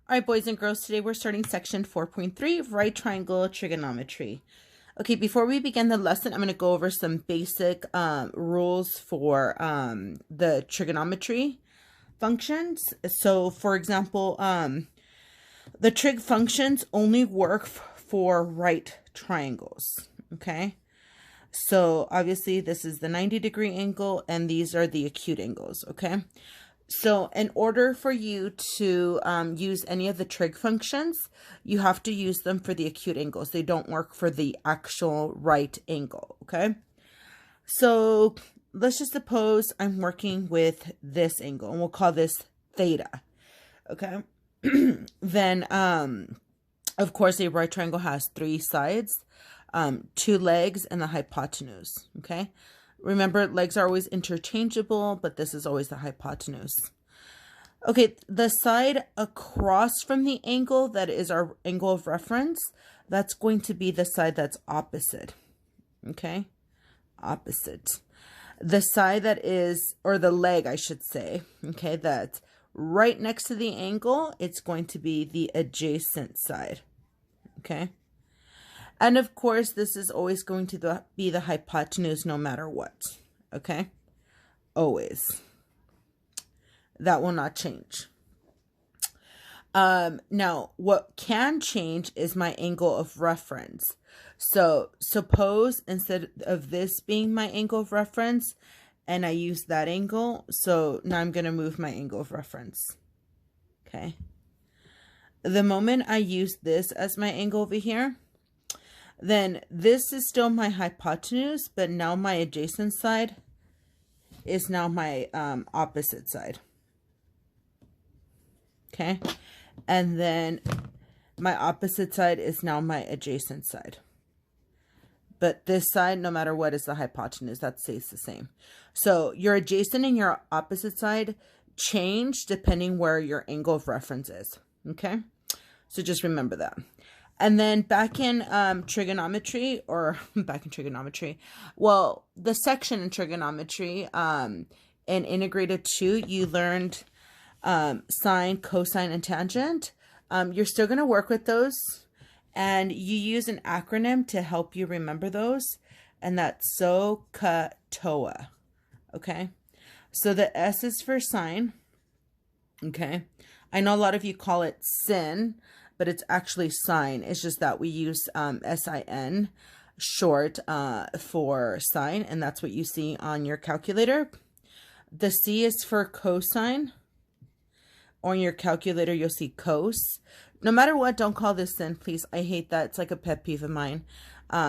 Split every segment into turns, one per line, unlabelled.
All right, boys and girls, today we're starting section 4.3, right triangle trigonometry. Okay, before we begin the lesson, I'm going to go over some basic rules for the trigonometry functions. So, for example, the trig functions only work for right triangles, okay? So, obviously, this is the 90-degree angle, and these are the acute angles, okay? So in order for you to use any of the trig functions, you have to use them for the acute angles. They don't work for the actual right angle, okay? So let's just suppose I'm working with this angle, and we'll call this theta, okay? Then, of course, a right triangle has three sides, two legs, and the hypotenuse, okay? Remember, legs are always interchangeable, but this is always the hypotenuse. Okay, the side across from the angle that is our angle of reference, that's going to be the side that's opposite. Okay, opposite. The side that is, or the leg, I should say, okay, that's right next to the angle, it's going to be the adjacent side. Okay. And of course, this is always going to be the hypotenuse no matter what, okay? Always. That will not change. Now, what can change is my angle of reference. So suppose instead of this being my angle of reference, and I use that angle, so now I'm going to move my angle of reference, okay? The moment I use this as my angle over here, then this is still my hypotenuse, but now my adjacent side is now my opposite side. Okay. And then my opposite side is now my adjacent side. But this side, no matter what, is the hypotenuse. That stays the same. So your adjacent and your opposite side change depending where your angle of reference is. Okay. So just remember that. And then back in trigonometry, well, the section in trigonometry in Integrated 2, you learned sine, cosine, and tangent. You're still going to work with those, and you use an acronym to help you remember those, and that's SOHCAHTOA, okay? So the S is for sine, okay? I know a lot of you call it sin, but it's actually sine. It's just that we use SIN short for sine, and that's what you see on your calculator. The C is for cosine. On your calculator, you'll see cos. No matter what, don't call this sin, please. I hate that. It's like a pet peeve of mine.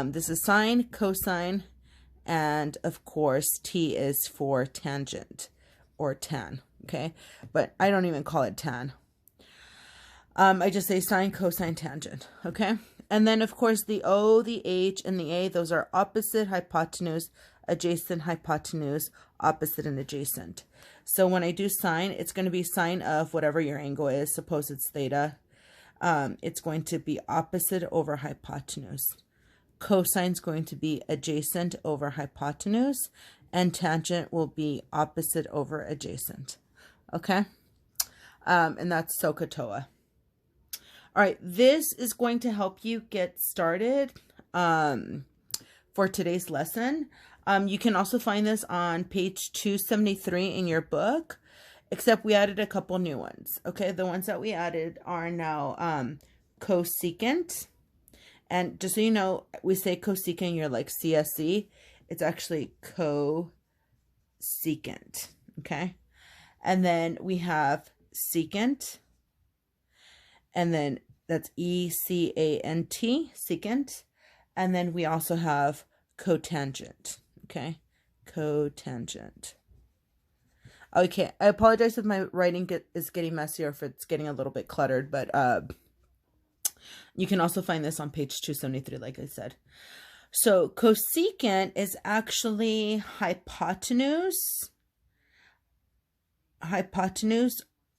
This is sine, cosine, and of course, T is for tangent or tan, okay? But I don't even call it tan. I just say sine, cosine, tangent, okay? And then, of course, the O, the H, and the A, those are opposite, hypotenuse, adjacent, hypotenuse, opposite, and adjacent. So when I do sine, it's going to be sine of whatever your angle is. Suppose it's theta. It's going to be opposite over hypotenuse. Cosine is going to be adjacent over hypotenuse. And tangent will be opposite over adjacent, okay? And that's SOHCAHTOA. All right, this is going to help you get started for today's lesson. You can also find this on page 273 in your book, except we added a couple new ones. Okay, the ones that we added are now cosecant. And just so you know, we say cosecant, you're like CSC. It's actually cosecant, okay? And then we have secant. And then that's ECANT, secant. And then we also have cotangent, okay? Cotangent. Okay, I apologize if my writing is getting messy or if it's getting a little bit cluttered, but you can also find this on page 273, like I said. So cosecant is actually hypotenuse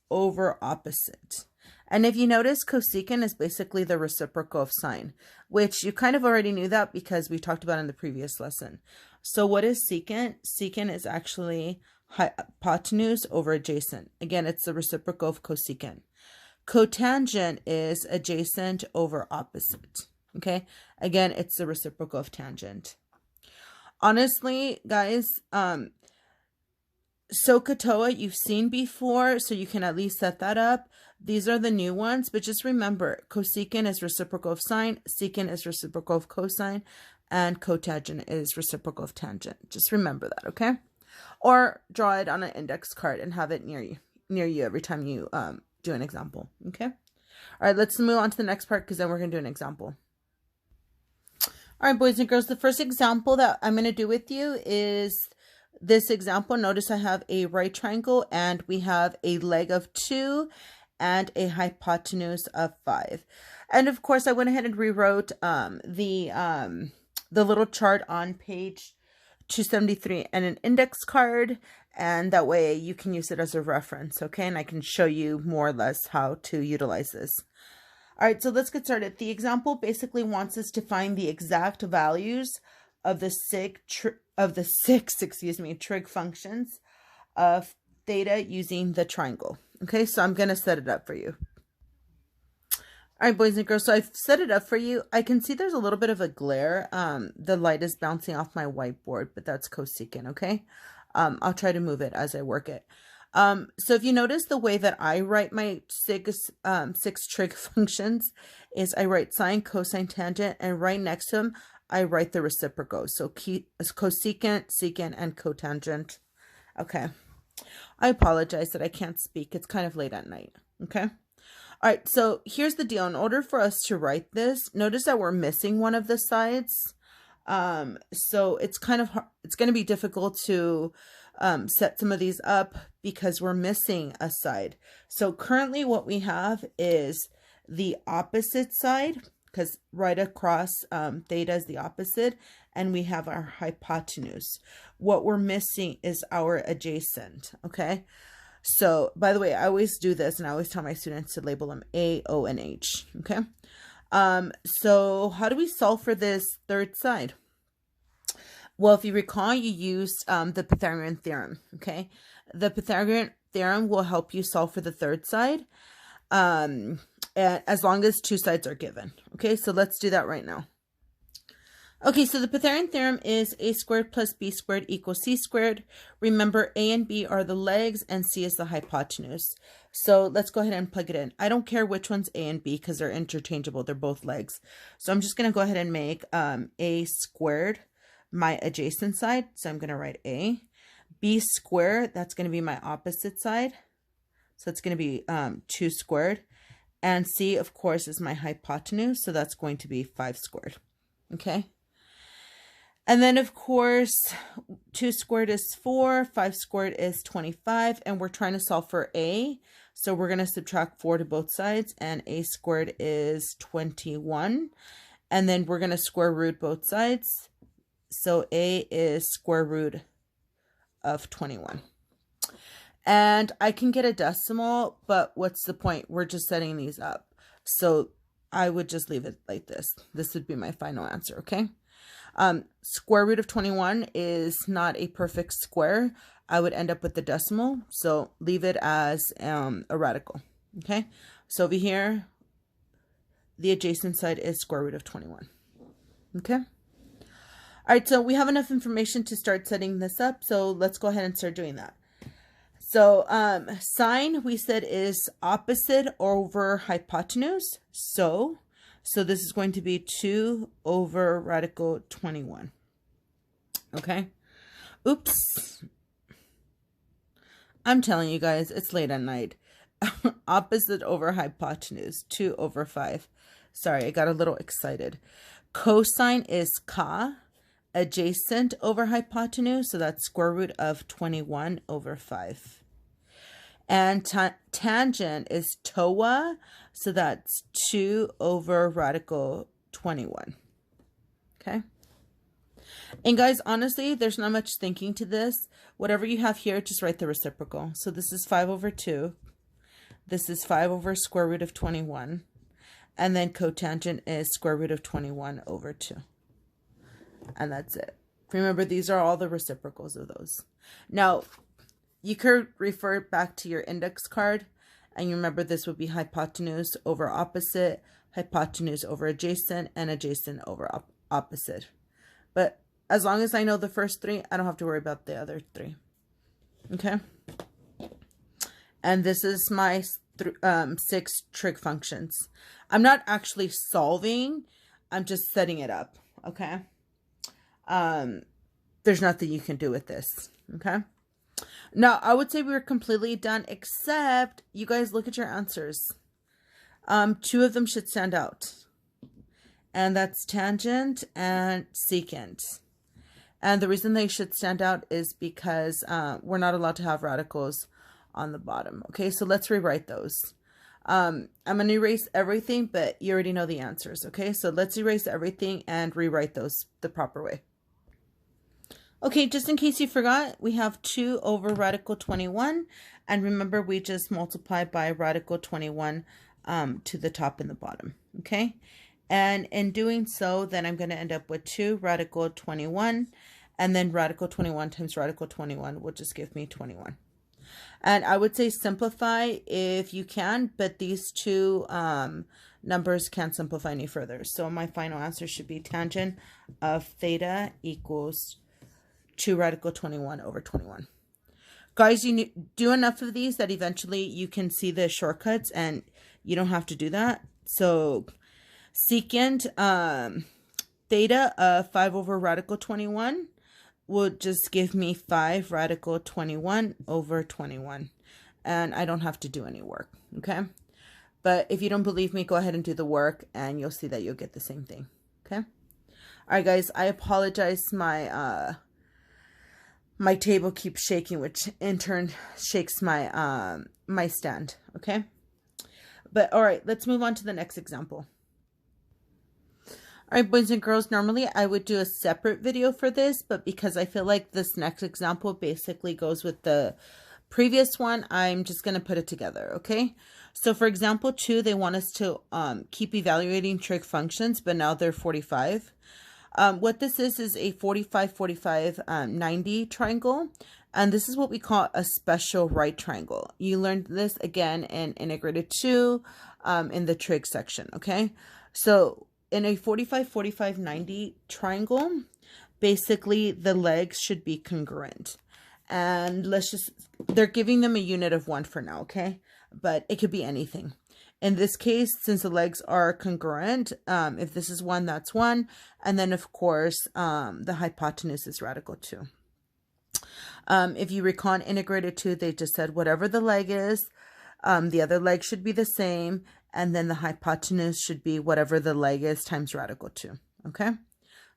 over opposite. And if you notice, cosecant is basically the reciprocal of sine, which you kind of already knew that because we talked about in the previous lesson. So what is secant? Secant is actually hypotenuse over adjacent. Again, it's the reciprocal of cosecant. Cotangent is adjacent over opposite. Okay, again, it's the reciprocal of tangent. Honestly, guys, SOHCAHTOA you've seen before, so you can at least set that up. These are the new ones, but just remember, cosecant is reciprocal of sine, secant is reciprocal of cosine, and cotangent is reciprocal of tangent. Just remember that, okay? Or draw it on an index card and have it near you every time you do an example, okay? All right, let's move on to the next part because then we're going to do an example. All right, boys and girls, the first example that I'm going to do with you is this example. Notice I have a right triangle and we have a leg of 2 and a hypotenuse of 5. And of course, I went ahead and rewrote the little chart on page 273 and an index card, and that way you can use it as a reference, okay? And I can show you more or less how to utilize this. All right, so let's get started. The example basically wants us to find the exact values of the six trig functions of theta using the triangle. Okay, so I'm going to set it up for you. All right, boys and girls, so I've set it up for you. I can see there's a little bit of a glare. The light is bouncing off my whiteboard, but that's cosecant, okay? I'll try to move it as I work it. So if you notice, the way that I write my six trig functions is I write sine, cosine, tangent, and right next to them, I write the reciprocal. So cosecant, secant, and cotangent. Okay. I apologize that I can't speak. It's kind of late at night. Okay. All right. So here's the deal. In order for us to write this, notice that we're missing one of the sides. So it's going to be difficult to set some of these up because we're missing a side. So currently what we have is the opposite side, because right across theta is the opposite, and we have our hypotenuse. What we're missing is our adjacent, okay? So, by the way, I always do this, and I always tell my students to label them A, O, and H, okay? So how do we solve for this third side? Well, if you recall, you used the Pythagorean theorem, okay? The Pythagorean theorem will help you solve for the third side, as long as 2 sides are given. Okay, so let's do that right now. Okay, so the Pythagorean theorem is a squared plus b squared equals c squared. Remember, a and b are the legs and c is the hypotenuse. So let's go ahead and plug it in. I don't care which one's a and b because they're interchangeable. They're both legs. So I'm just going to go ahead and make a squared my adjacent side. So I'm going to write a. B squared, that's going to be my opposite side. So it's going to be 2 squared. And c, of course, is my hypotenuse. So that's going to be 5 squared. Okay. And then, of course, 2 squared is 4, 5 squared is 25, and we're trying to solve for a. So we're going to subtract 4 to both sides, and a squared is 21. And then we're going to square root both sides. So a is square root of 21. And I can get a decimal, but what's the point? We're just setting these up. So I would just leave it like this. This would be my final answer, okay? Square root of 21 is not a perfect square. I would end up with the decimal, so leave it as a radical, okay? So over here, the adjacent side is square root of 21, okay? All right, so we have enough information to start setting this up, so let's go ahead and start doing that. So sine, we said, is opposite over hypotenuse, so this is going to be 2 over radical 21. Okay. Oops. I'm telling you guys, it's late at night. Opposite over hypotenuse, 2 over 5. Sorry, I got a little excited. Cosine is ca. Adjacent over hypotenuse, so that's square root of 21 over 5. And tangent is TOA, so that's 2 over radical 21. Okay. And guys, honestly, there's not much thinking to this. Whatever you have here, just write the reciprocal. So this is 5 over 2. This is 5 over square root of 21. And then cotangent is square root of 21 over 2. And that's it. Remember, these are all the reciprocals of those. Now, you could refer back to your index card And you remember this would be hypotenuse over opposite, hypotenuse over adjacent, and adjacent over opposite. But as long as I know the first three, I don't have to worry about the other three. Okay? And this is my 6 trig functions. I'm not actually solving. I'm just setting it up. Okay? There's nothing you can do with this. Okay? Now, I would say we were completely done, except you guys look at your answers. 2 of them should stand out. And that's tangent and secant. And the reason they should stand out is because we're not allowed to have radicals on the bottom. Okay, so let's rewrite those. I'm going to erase everything, but you already know the answers. Okay, so let's erase everything and rewrite those the proper way. Okay, just in case you forgot, we have 2 over radical 21. And remember, we just multiply by radical 21 to the top and the bottom. Okay, and in doing so, then I'm going to end up with 2 radical 21. And then radical 21 times radical 21 will just give me 21. And I would say simplify if you can, but these 2 numbers can't simplify any further. So my final answer should be tangent of theta equals 2 radical 21 over 21. Guys, you do enough of these that eventually you can see the shortcuts and you don't have to do that. So secant theta of 5 over radical 21 will just give me 5 radical 21 over 21. And I don't have to do any work, okay? But if you don't believe me, go ahead and do the work and you'll see that you'll get the same thing, okay? All right, guys, I apologize. My table keeps shaking, which in turn shakes my my stand, okay? But all right, let's move on to the next example. All right, boys and girls, normally I would do a separate video for this, but because I feel like this next example basically goes with the previous one, I'm just going to put it together, okay? So for example 2, they want us to keep evaluating trig functions, but now they're 45. What this is a 45, 45, 90 triangle. And this is what we call a special right triangle. You learned this again in integrated 2 in the trig section, okay? So in a 45, 45, 90 triangle, basically the legs should be congruent. And they're giving them a unit of 1 for now, okay? But it could be anything. In this case, since the legs are congruent, if this is 1, that's 1. And then, of course, the hypotenuse is radical 2. If you recall in integrated 2, they just said whatever the leg is, the other leg should be the same. And then the hypotenuse should be whatever the leg is times radical 2. Okay?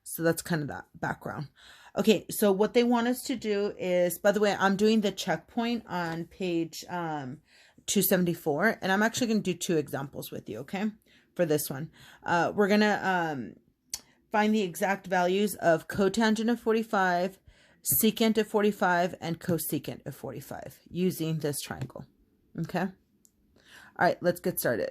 So that's kind of that background. Okay, so what they want us to do is, by the way, I'm doing the checkpoint on page 274. And I'm actually going to do 2 examples with you, okay? For this one. We're going to find the exact values of cotangent of 45, secant of 45, and cosecant of 45 using this triangle. Okay? All right, let's get started.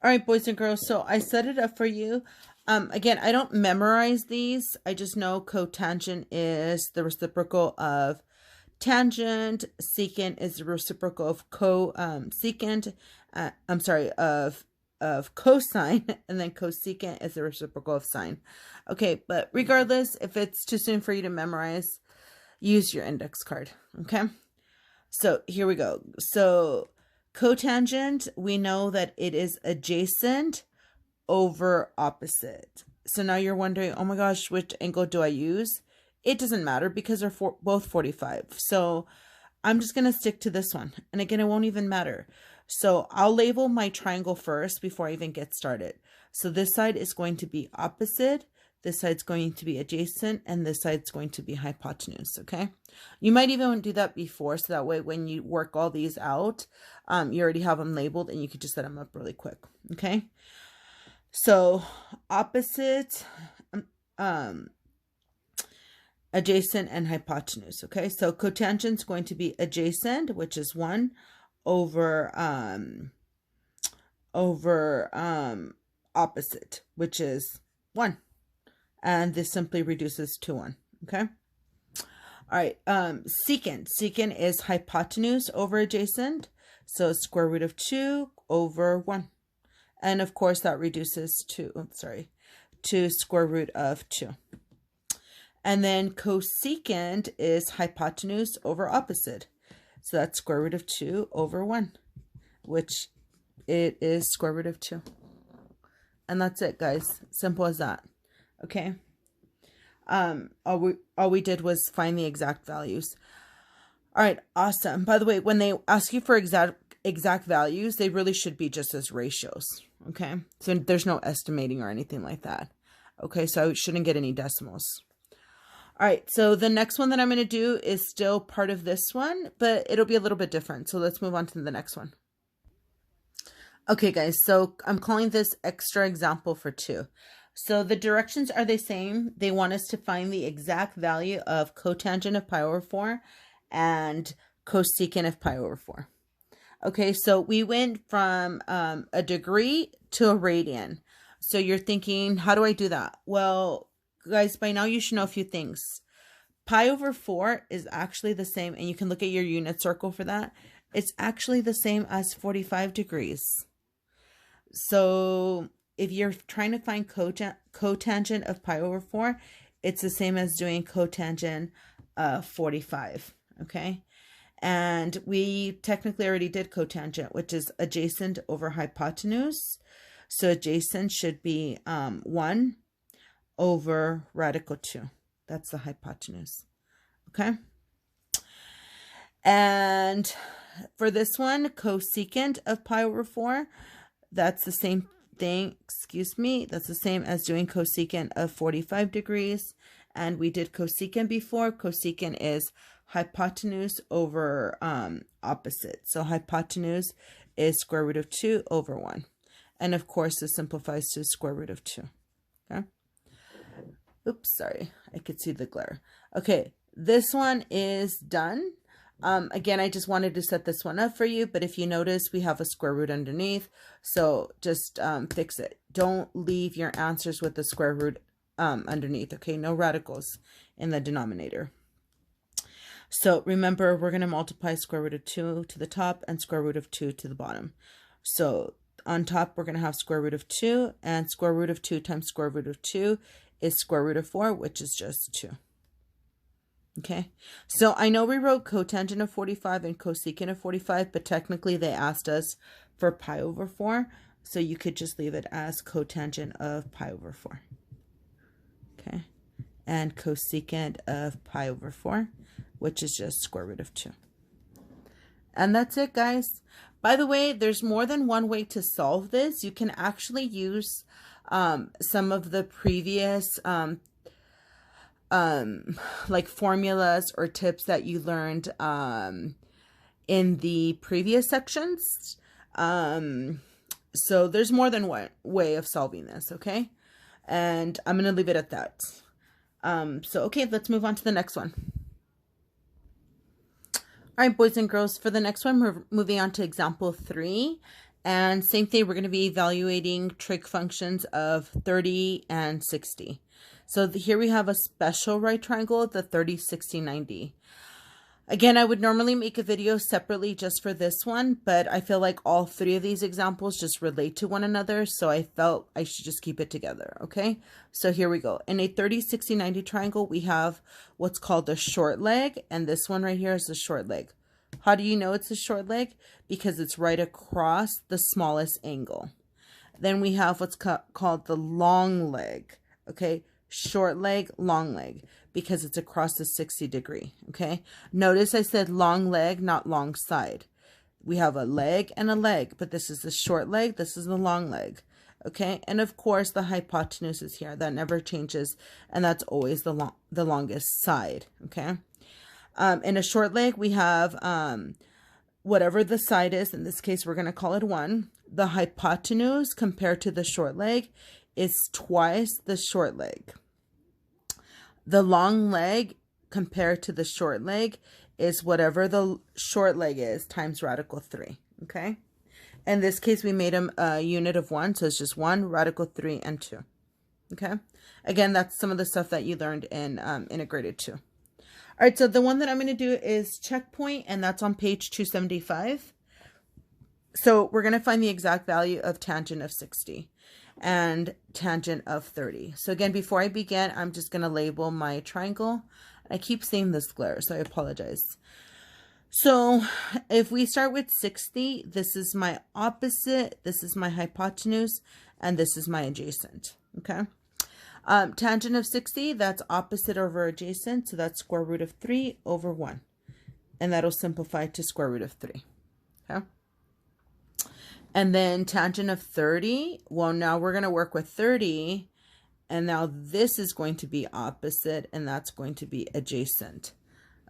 All right, boys and girls, so I set it up for you. Again, I don't memorize these. I just know cotangent is the reciprocal of tangent. Secant is the reciprocal of secant. Of cosine, and then cosecant is the reciprocal of sine. Okay, but regardless, if it's too soon for you to memorize, use your index card. Okay, so here we go. So cotangent, we know that it is adjacent over opposite. So now you're wondering, oh my gosh, which angle do I use? It doesn't matter because they're both 45. So I'm just going to stick to this one. And again, it won't even matter. So I'll label my triangle first before I even get started. So this side is going to be opposite. This side's going to be adjacent, and this side's going to be hypotenuse, okay? You might even do that before, so that way when you work all these out, you already have them labeled, and you could just set them up really quick, okay? So opposite, adjacent, and hypotenuse, okay? So cotangent's going to be adjacent, which is 1, over opposite, which is 1. And this simply reduces to 1, okay? All right, secant. Secant is hypotenuse over adjacent. So square root of 2 over 1. And of course that reduces to square root of 2. And then cosecant is hypotenuse over opposite. So that's square root of 2 over 1, which it is square root of 2. And that's it, guys. Simple as that. Okay. All we did was find the exact values. All right, awesome. By the way, when they ask you for exact values, they really should be just as ratios. Okay. So there's no estimating or anything like that. Okay. So I shouldn't get any decimals. All right, so the next one that I'm going to do is still part of this one, but it'll be a little bit different. So let's move on to the next one. Okay, guys, so I'm calling this extra example for 2. So the directions are the same. They want us to find the exact value of cotangent of pi over 4 and cosecant of pi over 4. Okay, so we went from a degree to a radian. So you're thinking, how do I do that? Well, guys, by now you should know a few things. Pi over 4 is actually the same, and you can look at your unit circle for that. It's actually the same as 45 degrees. So if you're trying to find cotangent of pi over 4, it's the same as doing cotangent of 45, okay? And we technically already did cotangent, which is adjacent over hypotenuse. So adjacent should be 1 over radical 2. That's the hypotenuse. Okay. And for this one, cosecant of pi over 4, that's the same thing. That's the same as doing cosecant of 45 degrees. And we did cosecant before. Cosecant is hypotenuse over opposite. So hypotenuse is square root of 2 over 1. And of course, this simplifies to square root of 2. Okay. Oops, sorry. I could see the glare. Okay, this one is done. Again, I just wanted to set this one up for you, but if you notice, we have a square root underneath. So just fix it. Don't leave your answers with the square root underneath, okay? No radicals in the denominator. So remember, we're going to multiply square root of 2 to the top and square root of 2 to the bottom. So on top, we're going to have square root of 2, and square root of 2 times square root of 2 is square root of 4, which is just 2. Okay, so I know we wrote cotangent of 45 and cosecant of 45, but technically they asked us for pi over 4, so you could just leave it as cotangent of pi over 4. Okay, and cosecant of pi over 4, which is just square root of 2. And that's it, guys. By the way, there's more than one way to solve this. You can actually use some of the previous like formulas or tips that you learned in the previous sections. So there's more than one way of solving this, okay? And I'm going to leave it at that. So, okay, let's move on to the next one. All right, boys and girls, for the next one, we're moving on to example 3. And same thing, we're going to be evaluating trig functions of 30 and 60. So here we have a special right triangle, the 30, 60, 90. Again, I would normally make a video separately just for this one, but I feel like all 3 of these examples just relate to one another, so I felt I should just keep it together, okay? So here we go. In a 30, 60, 90 triangle, we have what's called the short leg, and this one right here is the short leg. How do you know it's a short leg? Because it's right across the smallest angle. Then we have what's called the long leg, okay? Short leg, long leg, because it's across the 60 degree, okay? Notice I said long leg, not long side. We have a leg and a leg, but this is the short leg, this is the long leg, okay? And of course, the hypotenuse is here. That never changes, and that's always the longest side, okay? In a short leg, we have whatever the side is. In this case, we're going to call it 1. The hypotenuse compared to the short leg is twice the short leg. The long leg compared to the short leg is whatever the short leg is times radical 3, okay? In this case, we made a unit of 1, so it's just 1, radical 3, and 2, okay? Again, that's some of the stuff that you learned in integrated 2. All right, so the one that I'm going to do is checkpoint, and that's on page 275. So we're going to find the exact value of tangent of 60 and tangent of 30. So again, before I begin, I'm just going to label my triangle. I keep seeing this glare, so I apologize. So if we start with 60, this is my opposite, this is my hypotenuse, and this is my adjacent, okay? Tangent of 60, that's opposite over adjacent, so that's square root of 3 over 1. And that'll simplify to square root of 3, okay? And then tangent of 30, well, now we're going to work with 30, and now this is going to be opposite, and that's going to be adjacent.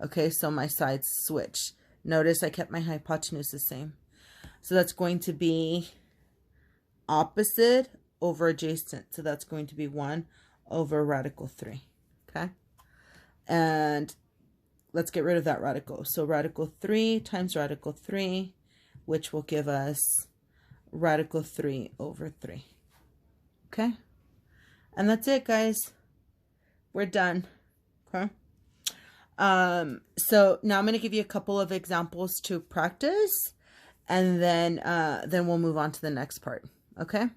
Okay, so my sides switch. Notice I kept my hypotenuse the same. So that's going to be opposite over adjacent. So that's going to be 1 over radical 3. Okay, and let's get rid of that radical. So radical 3 times radical 3, which will give us radical 3 over 3. Okay, and that's it, guys. We're done. Okay. So now I'm going to give you a couple of examples to practice, and then we'll move on to the next part. Okay.